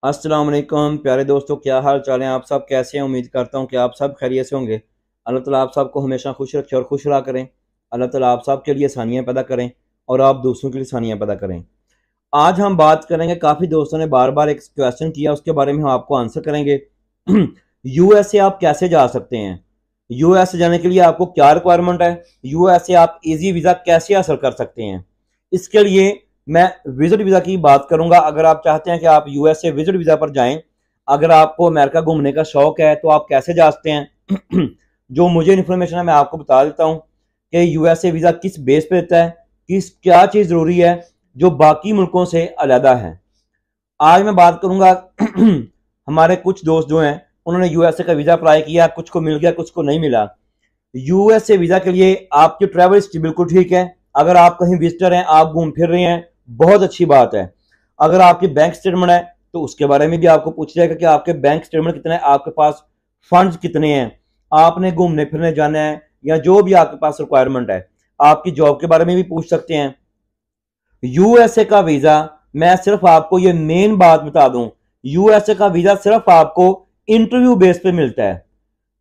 अस्सलाम वालेकुम प्यारे दोस्तों, क्या हाल चाल है? आप सब कैसे हैं? उम्मीद करता हूं कि आप सब खैरियत से होंगे। अल्लाह ताला आप सबको हमेशा खुश रखे और खुश रहा करें। अल्लाह ताला आप सब के लिए आसानियां पैदा करें और आप दूसरों के लिए आसानियां पैदा करें। आज हम बात करेंगे, काफ़ी दोस्तों ने बार बार एक क्वेश्चन किया, उसके बारे में हम आपको आंसर करेंगे। यूएसए आप कैसे जा सकते हैं? यूएसए जाने के लिए आपको क्या रिक्वायरमेंट है? यूएसए आप इजी वीज़ा कैसे हासिल कर सकते हैं? इसके लिए मैं विजिट वीज़ा की बात करूंगा। अगर आप चाहते हैं कि आप यूएसए विजिट वीज़ा पर जाएं, अगर आपको अमेरिका घूमने का शौक है तो आप कैसे जा सकते हैं? जो मुझे इन्फॉर्मेशन है मैं आपको बता देता हूं कि यूएसए वीज़ा किस बेस पे देता है, किस क्या चीज़ ज़रूरी है जो बाकी मुल्कों से अलहदा है। आज मैं बात करूंगा हमारे कुछ दोस्त जो हैं उन्होंने यूएसए का वीज़ा अप्लाई किया, कुछ को मिल गया कुछ को नहीं मिला। यूएसए वीज़ा के लिए आपकी ट्रैवल हिस्ट्री बिल्कुल ठीक है। अगर आप कहीं विजिटर हैं, आप घूम फिर रहे हैं, बहुत अच्छी बात है। अगर आपकी बैंक स्टेटमेंट है तो उसके बारे में भी आपको पूछ जाएगा कि आपके बैंक स्टेटमेंट कितने हैं, आपके पास फंड्स कितने हैं, आपने घूमने फिरने जाना है या जो भी आपके पास रिक्वायरमेंट है। आपकी जॉब के बारे में भी पूछ सकते हैं। यूएसए का वीजा, मैं सिर्फ आपको ये मेन बात बता दूं, यूएसए का वीजा सिर्फ आपको इंटरव्यू बेस पे मिलता है।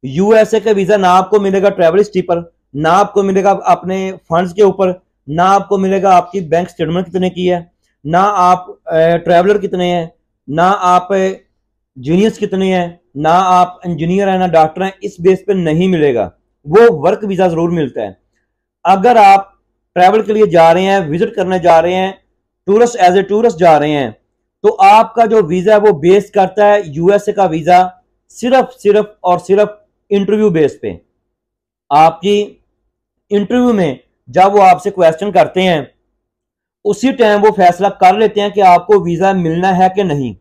यूएसए का वीजा ना आपको मिलेगा ट्रैवल हिस्ट्री पर, ना आपको मिलेगा अपने फंड्स के ऊपर, ना आपको मिलेगा आपकी बैंक स्टेटमेंट कितने की है, ना आप ट्रैवलर कितने हैं, ना आप जीनियस कितने हैं, ना आप इंजीनियर हैं, ना डॉक्टर हैं। इस बेस पे नहीं मिलेगा। वो वर्क वीजा जरूर मिलता है। अगर आप ट्रैवल के लिए जा रहे हैं, विजिट करने जा रहे हैं, टूरिस्ट एज ए टूरिस्ट जा रहे हैं, तो आपका जो वीजा है वो बेस करता है यूएसए का वीजा सिर्फ सिर्फ और सिर्फ इंटरव्यू बेस पे। आपकी इंटरव्यू में जब वो आपसे क्वेश्चन करते हैं उसी टाइम वो फैसला कर लेते हैं कि आपको वीजा मिलना है कि नहीं।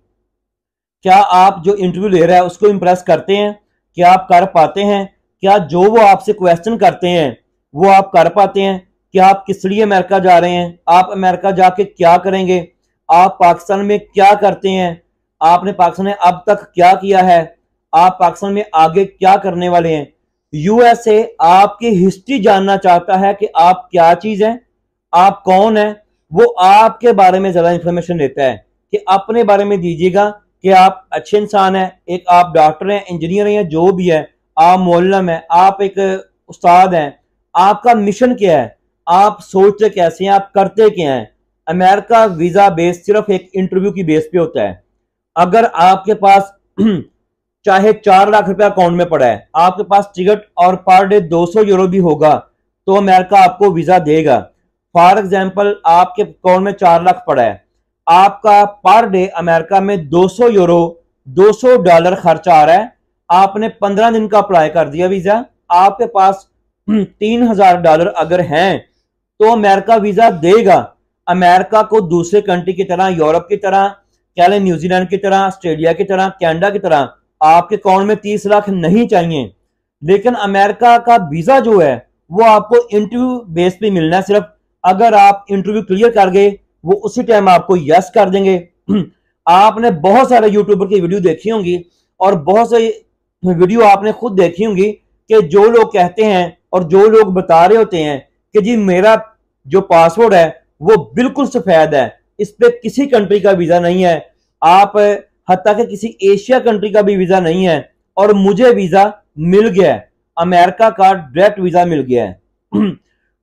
क्या आप जो इंटरव्यू ले रहा है उसको इंप्रेस करते हैं? क्या आप कर पाते हैं? क्या जो वो आपसे क्वेश्चन करते हैं वो आप कर पाते हैं? क्या आप किस लिए अमेरिका जा रहे हैं? आप अमेरिका जाके क्या करेंगे? आप पाकिस्तान में क्या करते हैं? आपने पाकिस्तान में अब तक क्या किया है? आप पाकिस्तान में आगे क्या करने वाले हैं? यूएसए आपकी हिस्ट्री जानना चाहता है कि आप क्या चीज हैं, आप कौन हैं। वो आपके बारे में ज्यादा इंफॉर्मेशन देता है कि अपने बारे में दीजिएगा कि आप अच्छे इंसान हैं, एक आप डॉक्टर हैं, इंजीनियर हैं, जो भी है, आप मौलम हैं, आप एक उस्ताद हैं। आपका मिशन क्या है? आप सोचते कैसे हैं? आप करते क्या हैं? अमेरिका वीजा बेस सिर्फ एक इंटरव्यू की बेस पे होता है। अगर आपके पास चाहे 4 लाख रुपया अकाउंट में पड़ा है, आपके पास टिकट और पर डे 200 यूरो भी होगा तो अमेरिका आपको वीजा देगा। फॉर एग्जाम्पल आपके अकाउंट में 4 लाख पड़ा है, आपका पर डे अमेरिका में 200 यूरो $200 खर्चा आ रहा है, आपने 15 दिन का अप्लाई कर दिया वीजा, आपके पास $3000 अगर हैं तो अमेरिका वीजा देगा। अमेरिका को दूसरे कंट्री की तरह, यूरोप की तरह, क्या लें, न्यूजीलैंड की तरह, ऑस्ट्रेलिया की तरह, कनाडा की तरह आपके अकाउंट में 30 लाख नहीं चाहिए। लेकिन अमेरिका का वीजा जो है वो आपको इंटरव्यू बेस पे मिलना है। सिर्फ अगर आप इंटरव्यू क्लियर कर गए वो उसी टाइम आपको यस कर देंगे। आपने बहुत सारे यूट्यूबर की वीडियो देखी होंगी और बहुत सारी वीडियो आपने खुद देखी होंगी कि जो लोग कहते हैं और जो लोग बता रहे होते हैं कि जी मेरा जो पासपोर्ट है वो बिल्कुल सफेद है, इस पे किसी कंट्री का वीजा नहीं है, आप हत्ता कि किसी एशिया कंट्री का भी वीजा नहीं है और मुझे वीजा मिल गया है, अमेरिका का डायरेक्ट वीजा मिल गया है।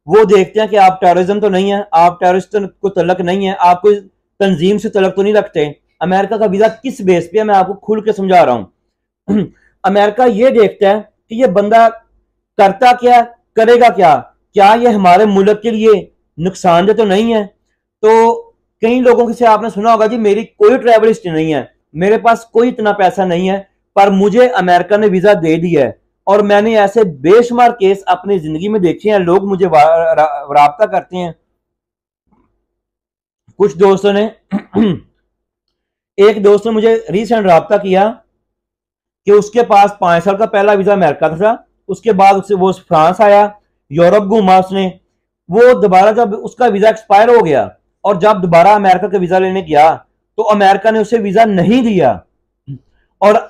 वो देखते हैं कि आप टेररिज्म तो नहीं है, आप टेररिस्ट को तलक नहीं है, आप कोई तंजीम से तलक तो नहीं रखते। अमेरिका का वीजा किस बेस पे है मैं आपको खुल के समझा रहा हूं। अमेरिका ये देखता है कि ये बंदा करता क्या, करेगा क्या, क्या ये हमारे मुल्क के लिए नुकसानदेह तो नहीं है। तो कई लोगों से आपने सुना होगा जी मेरी कोई ट्रैवल हिस्ट्री नहीं है, मेरे पास कोई इतना पैसा नहीं है, पर मुझे अमेरिका ने वीजा दे दिया है। और मैंने ऐसे बेशुमार केस अपनी जिंदगी में देखे हैं, लोग मुझे राब्ता करते हैं। कुछ दोस्तों ने एक दोस्त ने मुझे रिसेंट राब्ता किया कि उसके पास 5 साल का पहला वीजा अमेरिका था, उसके बाद उससे वो फ्रांस आया, यूरोप घूमा उसने, वो दोबारा जब उसका वीजा एक्सपायर हो गया और जब दोबारा अमेरिका का वीजा लेने गया तो अमेरिका ने उसे वीजा नहीं दिया। और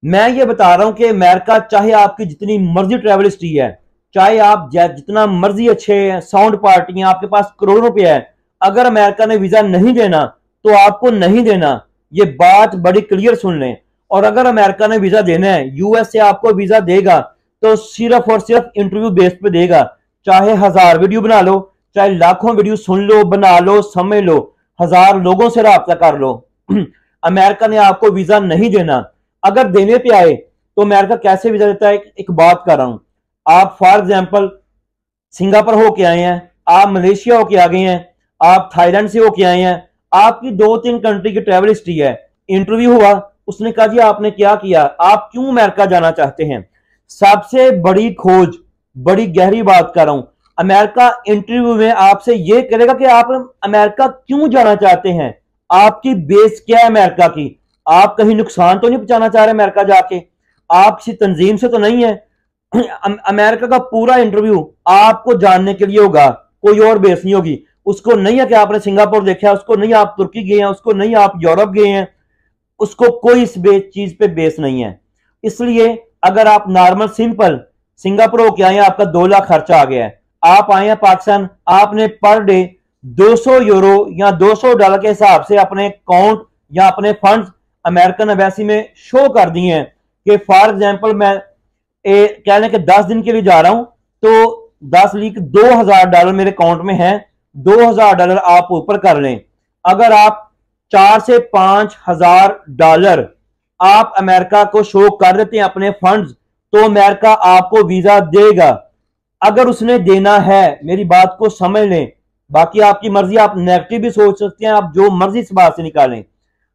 मैं ये बता रहा हूं कि अमेरिका चाहे आपकी जितनी मर्जी ट्रैवल हिस्ट्री है, चाहे आप जितना मर्जी अच्छे साउंड पार्टी हैं, आपके पास करोड़ों रुपए है, अगर अमेरिका ने वीजा नहीं देना तो आपको नहीं देना। ये बात बड़ी क्लियर सुन लें। और अगर अमेरिका ने वीजा देना है, यूएस से आपको वीजा देगा तो सिर्फ और सिर्फ इंटरव्यू बेस पे देगा। चाहे 1000 वीडियो बना लो, चाहे लाखों वीडियो सुन लो, बना लो, समझ लो, 1000 लोगों से राब्ता कर लो, अमेरिका ने आपको वीजा नहीं देना। अगर देने पे आए तो अमेरिका कैसे वीजा देता है, एक बात कर रहा हूं। आप फॉर एग्जाम्पल सिंगापुर होके आए हैं, आप मलेशिया होके आ गए हैं, आप थाईलैंड से होके आए हैं, आपकी 2-3 कंट्री की ट्रैवल हिस्ट्री है, इंटरव्यू हुआ, उसने कहा जी आपने क्या किया, आप क्यों अमेरिका जाना चाहते हैं। सबसे बड़ी खोज, बड़ी गहरी बात कर रहा हूं, अमेरिका इंटरव्यू में आपसे यह करेगा कि आप अमेरिका क्यों जाना चाहते हैं, आपकी बेस क्या है अमेरिका की, आप कहीं नुकसान तो नहीं पहुंचाना चाह रहे अमेरिका जाके, आप किसी तंजीम से तो नहीं है। अमेरिका का पूरा इंटरव्यू आपको जानने के लिए होगा, कोई और बेस नहीं होगी। उसको नहीं है कि आपने सिंगापुर देखा है, उसको नहीं आप तुर्की गए हैं, उसको नहीं आप यूरोप गए हैं, उसको कोई इस चीज पे बेस नहीं है। इसलिए अगर आप नॉर्मल सिंपल सिंगापुर होके आए हैं, आपका 2 लाख खर्चा आ गया है, आप आए हैं पाकिस्तान, आपने पर डे 200 यूरो या $200 के हिसाब से अपने अकाउंट या अपने फंड्स अमेरिकन एम्बेसी में शो कर दिए हैं कि फॉर एग्जाम्पल मैं कह लें कि 10 दिन के लिए जा रहा हूं, तो 10 लाख $2000 मेरे अकाउंट में है, $2000 आप ऊपर कर लें। अगर आप 4 से 5 हजार डॉलर आप अमेरिका को शो कर देते हैं अपने फंड्स, तो अमेरिका आपको वीजा देगा। अगर उसने देना है, मेरी बात को समझ लें, बाकी आपकी मर्जी, आप नेगेटिव भी सोच सकते हैं, आप जो मर्जी इस बात से निकालें।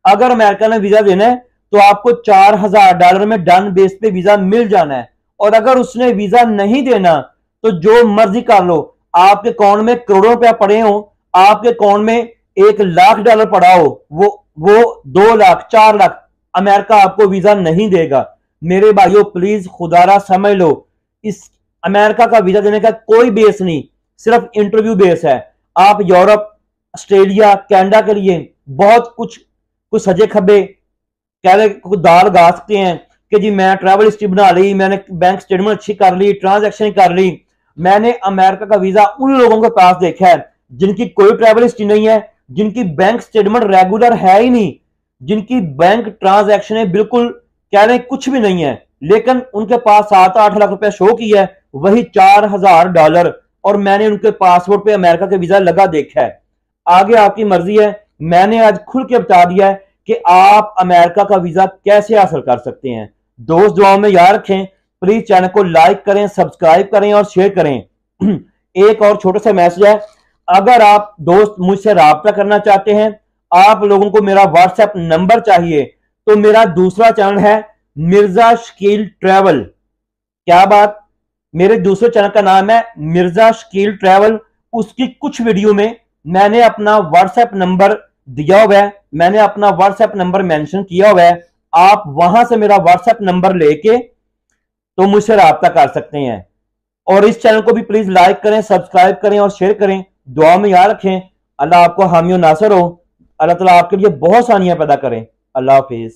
अगर अमेरिका ने वीजा देना है तो आपको $4000 में डन बेस पे वीजा मिल जाना है। और अगर उसने वीजा नहीं देना तो जो मर्जी कर लो, आपके अकाउंट में करोड़ों रुपया पड़े हो, आपके अकाउंट में $1,00,000 पड़ा हो, वो 2 लाख 4 लाख, अमेरिका आपको वीजा नहीं देगा। मेरे भाइयों प्लीज खुदारा समझ लो, इस अमेरिका का वीजा देने का कोई बेस नहीं, सिर्फ इंटरव्यू बेस है। आप यूरोप, ऑस्ट्रेलिया, कनाडा के लिए बहुत कुछ सजे खब्बे कह दाल गा सकते हैं कि जी मैं ट्रैवल हिस्ट्री बना ली, मैंने बैंक स्टेटमेंट अच्छी कर ली, ट्रांजैक्शन कर ली। मैंने अमेरिका का वीजा उन लोगों के पास देखा है जिनकी कोई ट्रैवल हिस्ट्री नहीं है, जिनकी बैंक स्टेटमेंट रेगुलर है ही नहीं, जिनकी बैंक ट्रांजैक्शन बिल्कुल कह रहे कुछ भी नहीं है, लेकिन उनके पास 7-8 लाख रुपया शो किया है, वही $4000, और मैंने उनके पासपोर्ट पे अमेरिका का वीजा लगा देखा है। आगे आपकी मर्जी है, मैंने आज खुल के बता दिया है कि आप अमेरिका का वीजा कैसे हासिल कर सकते हैं। दोस्त दुआओं में याद रखें, प्लीज चैनल को लाइक करें, सब्सक्राइब करें और शेयर करें। एक और छोटा सा मैसेज है, अगर आप दोस्त मुझसे राब्ता करना चाहते हैं, आप लोगों को मेरा व्हाट्सएप नंबर चाहिए, तो मेरा दूसरा चैनल है मिर्जा शकील ट्रैवल। क्या बात, मेरे दूसरे चैनल का नाम है मिर्जा शकील ट्रैवल। उसकी कुछ वीडियो में मैंने अपना व्हाट्सएप नंबर दिया हुआ है, मैंने अपना व्हाट्सएप नंबर मेंशन किया हुआ है, आप वहां से मेरा व्हाट्सएप नंबर लेके तो मुझसे राब्ता कर सकते हैं। और इस चैनल को भी प्लीज लाइक करें, सब्सक्राइब करें और शेयर करें। दुआ में याद रखें, अल्लाह आपको हामी और नासर हो, अल्लाह ताला आपके लिए बहुत सानियां पैदा करें। अल्लाह हाफिज।